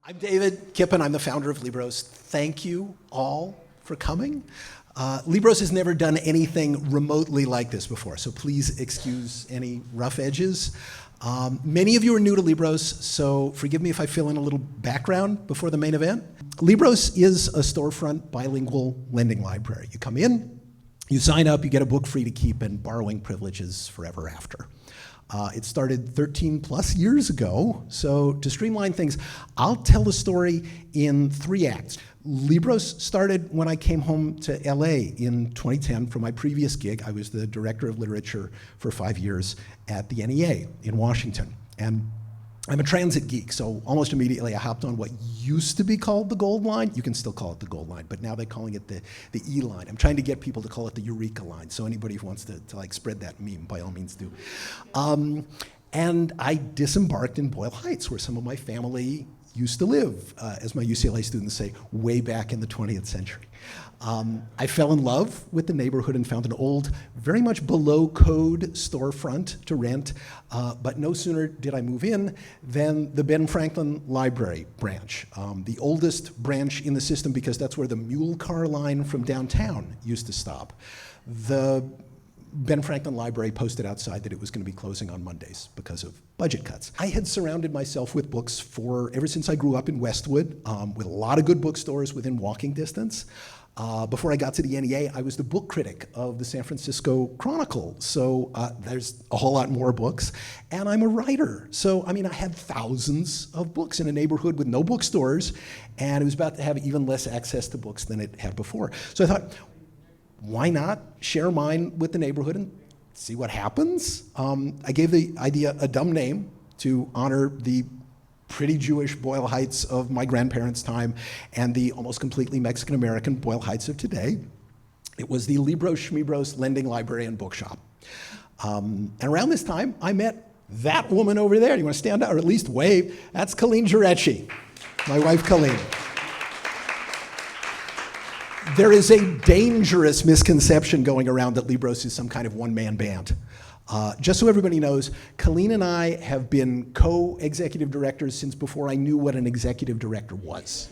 I'm David Kippen. I'm the founder of Libros. Thank you all for coming. Libros has never done anything remotely like this before, so please excuse any rough edges. Many of you are new to Libros, so forgive me if I fill in a little background before the main event. Libros is a storefront bilingual lending library. You come in, you sign up, you get a book free to keep, and borrowing privileges forever after. It started 13 plus years ago, so to streamline things, I'll tell the story in 3 acts. Libros started when I came home to LA in 2010 from my previous gig. I was the director of literature for 5 years at the NEA in Washington. And I'm a transit geek, so almost immediately I hopped on what used to be called the Gold Line. You can still call it the Gold Line, but now they're calling it the E Line. I'm trying to get people to call it the Eureka Line, so anybody who wants to like spread that meme, by all means do. And I disembarked in Boyle Heights, where some of my family used to live, as my UCLA students say, way back in the 20th century. I fell in love with the neighborhood and found an old, very much below code storefront to rent, but no sooner did I move in than the Ben Franklin Library branch, the oldest branch in the system because that's where the mule car line from downtown used to stop. The Ben Franklin Library posted outside that it was going to be closing on Mondays because of budget cuts. I had surrounded myself with books ever since I grew up in Westwood, with a lot of good bookstores within walking distance. Before I got to the NEA, I was the book critic of the San Francisco Chronicle, so there's a whole lot more books. And I'm a writer, so I mean, I had thousands of books in a neighborhood with no bookstores, and it was about to have even less access to books than it had before. So I thought, why not share mine with the neighborhood and see what happens? I gave the idea a dumb name to honor the pretty Jewish Boyle Heights of my grandparents' time and the almost completely Mexican-American Boyle Heights of today. It was the Libros Schmibros Lending Library and Bookshop. And around this time, I met that woman over there. You want to stand out or at least wave? That's Colleen Jurecki, my wife Colleen. There is a dangerous misconception going around that Libros is some kind of one-man band. Just so everybody knows, Colleen and I have been co-executive directors since before I knew what an executive director was.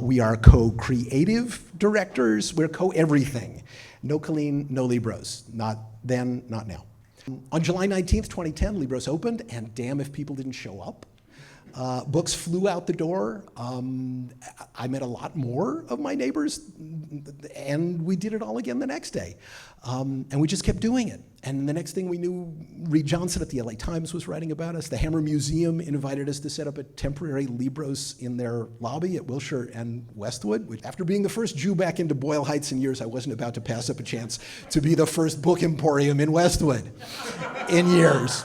We are co-creative directors, we're co-everything. No Colleen, no Libros. Not then, not now. On July 19th, 2010, Libros opened, and damn if people didn't show up. Books flew out the door. I met a lot more of my neighbors, and we did it all again the next day. And we just kept doing it. And the next thing we knew, Reed Johnson at the LA Times was writing about us. The Hammer Museum invited us to set up a temporary Libros in their lobby at Wilshire and Westwood. After being the first Jew back into Boyle Heights in years, I wasn't about to pass up a chance to be the first book emporium in Westwood in years.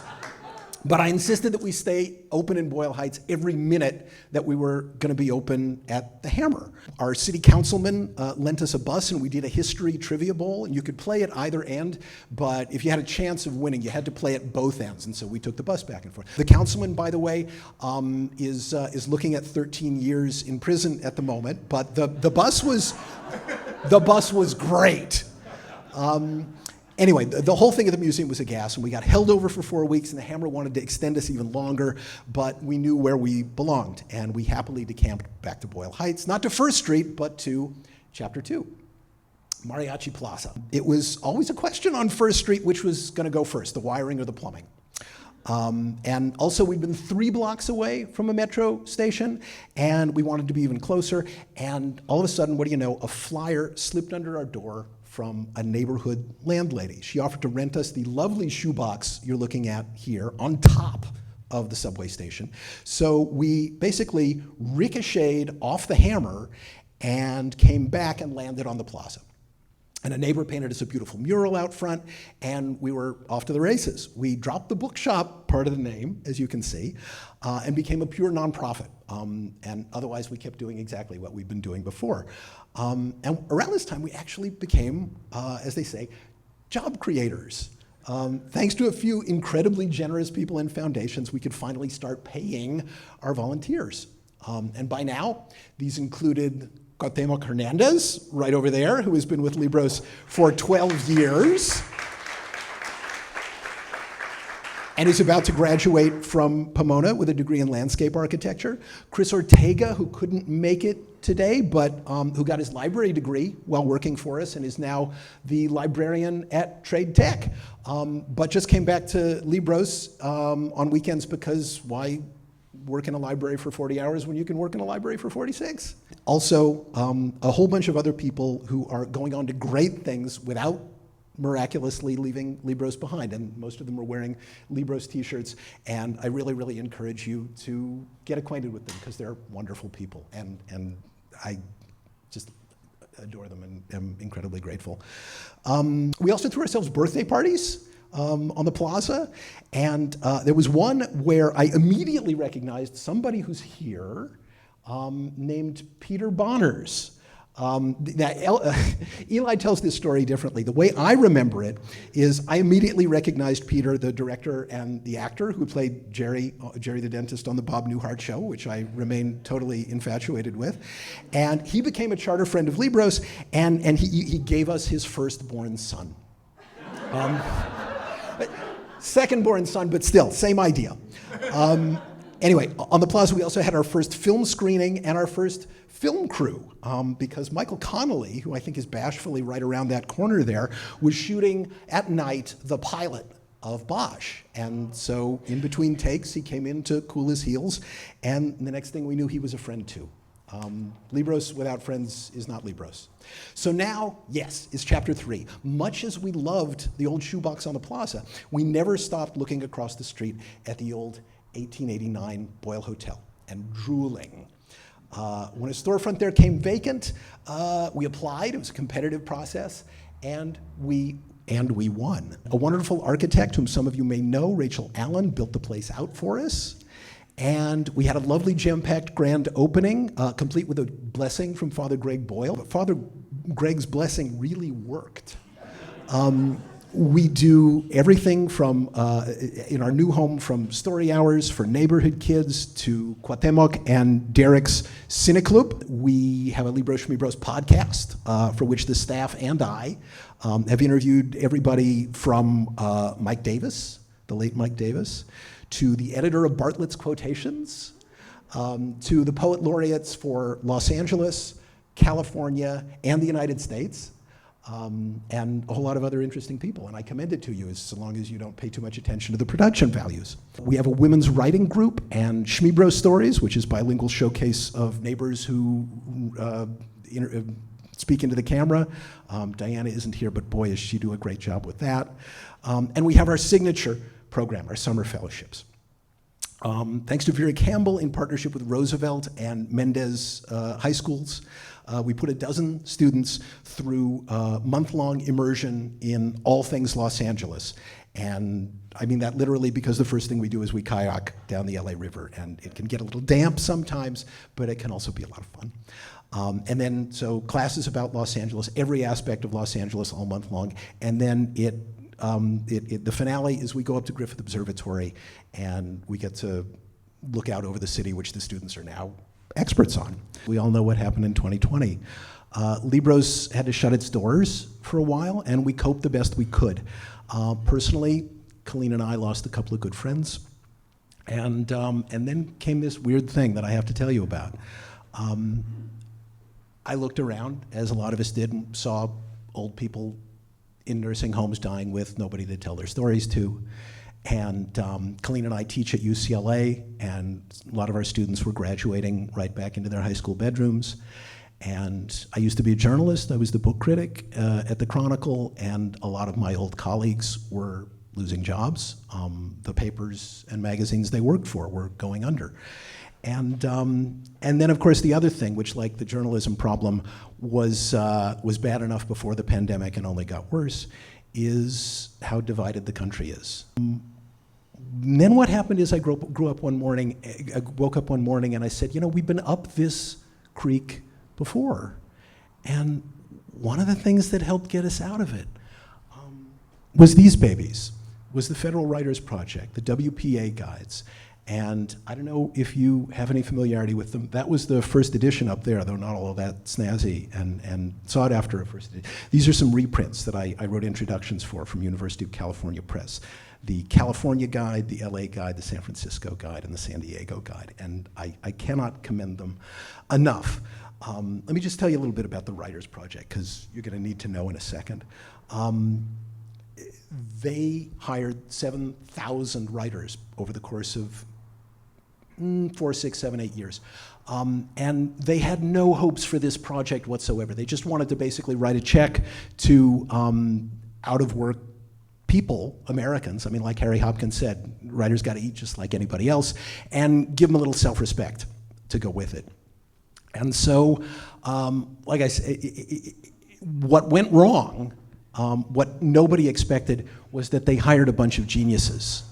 But I insisted that we stay open in Boyle Heights every minute that we were going to be open at the Hammer. Our city councilman lent us a bus, and we did a history trivia bowl, and you could play at either end, but if you had a chance of winning, you had to play at both ends, and so we took the bus back and forth. The councilman, by the way, is looking at 13 years in prison at the moment, but the bus was great. Anyway, the whole thing at the museum was a gas, and we got held over for 4 weeks, and the Hammer wanted to extend us even longer, but we knew where we belonged, and we happily decamped back to Boyle Heights, not to First Street, but to Chapter 2, Mariachi Plaza. It was always a question on First Street which was going to go first, the wiring or the plumbing. And also, we'd been 3 blocks away from a metro station, and we wanted to be even closer, and all of a sudden, what do you know, a flyer slipped under our door from a neighborhood landlady. She offered to rent us the lovely shoebox you're looking at here on top of the subway station. So we basically ricocheted off the Hammer and came back and landed on the plaza. And a neighbor painted us a beautiful mural out front, and we were off to the races. We dropped the bookshop part of the name, as you can see, and became a pure nonprofit. And otherwise, we kept doing exactly what we've been doing before. And around this time, we actually became, as they say, job creators. Thanks to a few incredibly generous people and foundations, we could finally start paying our volunteers. And by now, these included Cuauhtemoc Hernandez, right over there, who has been with Libros for 12 years. and is about to graduate from Pomona with a degree in landscape architecture. Chris Ortega, who couldn't make it today, but who got his library degree while working for us and is now the librarian at Trade Tech, but just came back to Libros on weekends because why work in a library for 40 hours when you can work in a library for 46? Also, a whole bunch of other people who are going on to great things without miraculously leaving Libros behind, and most of them are wearing Libros t-shirts, and I really, really encourage you to get acquainted with them because they're wonderful people, and I just adore them and am incredibly grateful. We also threw ourselves birthday parties on the plaza, and there was one where I immediately recognized somebody who's here named Peter Bonners. Eli tells this story differently. The way I remember it is I immediately recognized Peter, the director and the actor who played Jerry the dentist on the Bob Newhart show, which I remain totally infatuated with. And he became a charter friend of Libros, and he gave us his firstborn son. Second-born son, but still, same idea. Anyway, on the plaza, we also had our first film screening and our first film crew, because Michael Connolly, who I think is bashfully right around that corner there, was shooting at night the pilot of Bosch. And so in between takes, he came in to cool his heels, and the next thing we knew, he was a friend too. Libros without friends is not Libros. So now, yes, is chapter 3. Much as we loved the old shoebox on the plaza, we never stopped looking across the street at the old 1889 Boyle Hotel and drooling. When a storefront there came vacant, we applied. It was a competitive process, and we won. A wonderful architect whom some of you may know, Rachel Allen, built the place out for us. And we had a lovely jam-packed grand opening, complete with a blessing from Father Greg Boyle. But Father Greg's blessing really worked. We do everything from, in our new home, from story hours for neighborhood kids to Cuauhtemoc and Derek's Cineclub. We have a Libros Schmibros podcast, for which the staff and I have interviewed everybody from Mike Davis, the late Mike Davis, to the editor of Bartlett's Quotations, to the poet laureates for Los Angeles, California, and the United States. And a whole lot of other interesting people, and I commend it to you so long as you don't pay too much attention to the production values. We have a women's writing group and Schmibros Stories, which is bilingual showcase of neighbors who speak into the camera. Diana isn't here, but boy, does she do a great job with that. And we have our signature program, our summer fellowships. Thanks to Vera Campbell in partnership with Roosevelt and Mendez High Schools, we put 12 students through a month-long immersion in all things Los Angeles. And I mean that literally because the first thing we do is we kayak down the LA River, and it can get a little damp sometimes, but it can also be a lot of fun. And then, so classes about Los Angeles, every aspect of Los Angeles all month long, and then the finale is we go up to Griffith Observatory and we get to look out over the city, which the students are now experts on. We all know what happened in 2020. Libros had to shut its doors for a while, and we coped the best we could. Personally, Colleen and I lost a couple of good friends, and then came this weird thing that I have to tell you about. I looked around, as a lot of us did, and saw old people in nursing homes dying with nobody to tell their stories to. And Colleen and I teach at UCLA, and a lot of our students were graduating right back into their high school bedrooms. And I used to be a journalist. I was the book critic at the Chronicle, and a lot of my old colleagues were losing jobs. The papers and magazines they worked for were going under. And then, of course, the other thing, which, like the journalism problem, was bad enough before the pandemic and only got worse, is how divided the country is. And then what happened is I woke up one morning and I said, you know, we've been up this creek before. And one of the things that helped get us out of it was these babies, was the Federal Writers Project, the WPA guides. And I don't know if you have any familiarity with them. That was the first edition up there, though not all of that snazzy, and sought after a first edition. These are some reprints that I wrote introductions for from University of California Press. the California guide, the LA guide, the San Francisco guide, and the San Diego guide. And I cannot commend them enough. Let me just tell you a little bit about the Writers Project, because you're going to need to know in a second. They hired 7,000 writers over the course of 4, 6, 7, 8 years. And they had no hopes for this project whatsoever. They just wanted to basically write a check to out-of-work people, Americans, I mean, like Harry Hopkins said, writers got to eat just like anybody else, and give them a little self-respect to go with it. And so, like I said, what went wrong, what nobody expected, was that they hired a bunch of geniuses.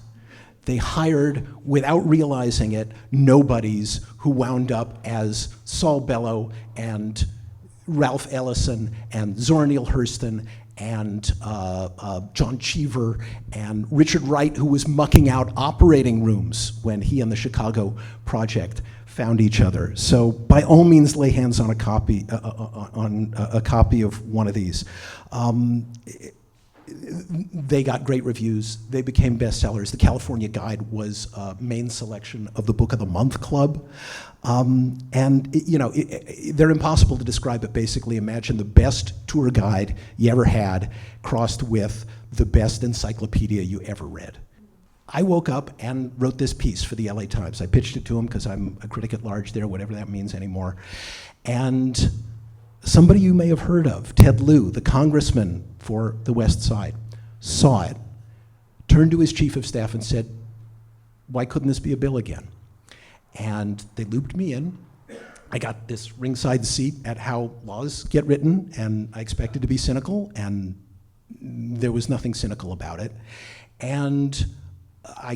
They hired, without realizing it, nobodies who wound up as Saul Bellow and Ralph Ellison and Zora Neale Hurston and John Cheever and Richard Wright, who was mucking out operating rooms when he and the Chicago Project found each other. So by all means, lay hands on a copy of one of these. They got great reviews. They became bestsellers. The California Guide was a main selection of the Book of the Month Club. And they're impossible to describe, but basically imagine the best tour guide you ever had crossed with the best encyclopedia you ever read. I woke up and wrote this piece for the LA Times. I pitched it to them because I'm a critic at large there, whatever that means anymore. And somebody you may have heard of, Ted Lieu, the congressman for the West Side, saw it, turned to his chief of staff and said, why couldn't this be a bill again? And they looped me in. I got this ringside seat at how laws get written, and I expected to be cynical, and there was nothing cynical about it. And I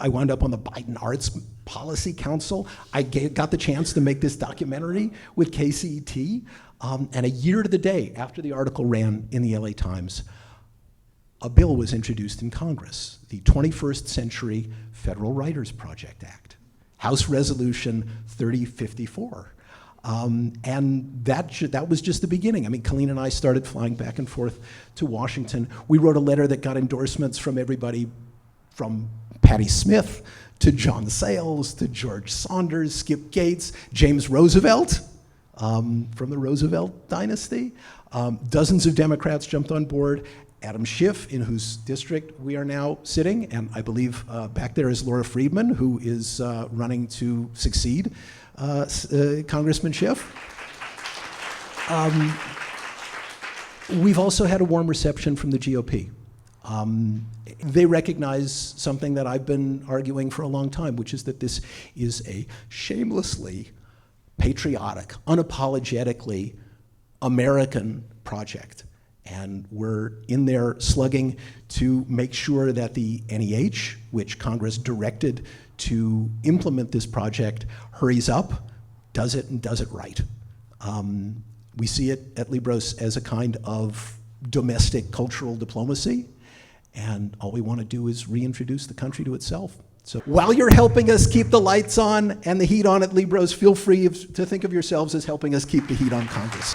wound up on the Biden Arts Policy Council. I got the chance to make this documentary with KCET. And a year to the day after the article ran in the LA Times, a bill was introduced in Congress, the 21st-Century Federal Writers Project Act, House Resolution 3054. And that was just the beginning. I mean, Colleen and I started flying back and forth to Washington. We wrote a letter that got endorsements from everybody from Patti Smith to John Sayles to George Saunders, Skip Gates, James Roosevelt, from the Roosevelt dynasty. Dozens of Democrats jumped on board. Adam Schiff, in whose district we are now sitting, and I believe back there is Laura Friedman, who is running to succeed Congressman Schiff. We've also had a warm reception from the GOP. They recognize something that I've been arguing for a long time, which is that this is a shamelessly patriotic, unapologetically American project. And we're in there slugging to make sure that the NEH, which Congress directed to implement this project, hurries up, does it, and does it right. We see it at Libros as a kind of domestic cultural diplomacy, and all we want to do is reintroduce the country to itself. So while you're helping us keep the lights on and the heat on at Libros, feel free to think of yourselves as helping us keep the heat on Congress.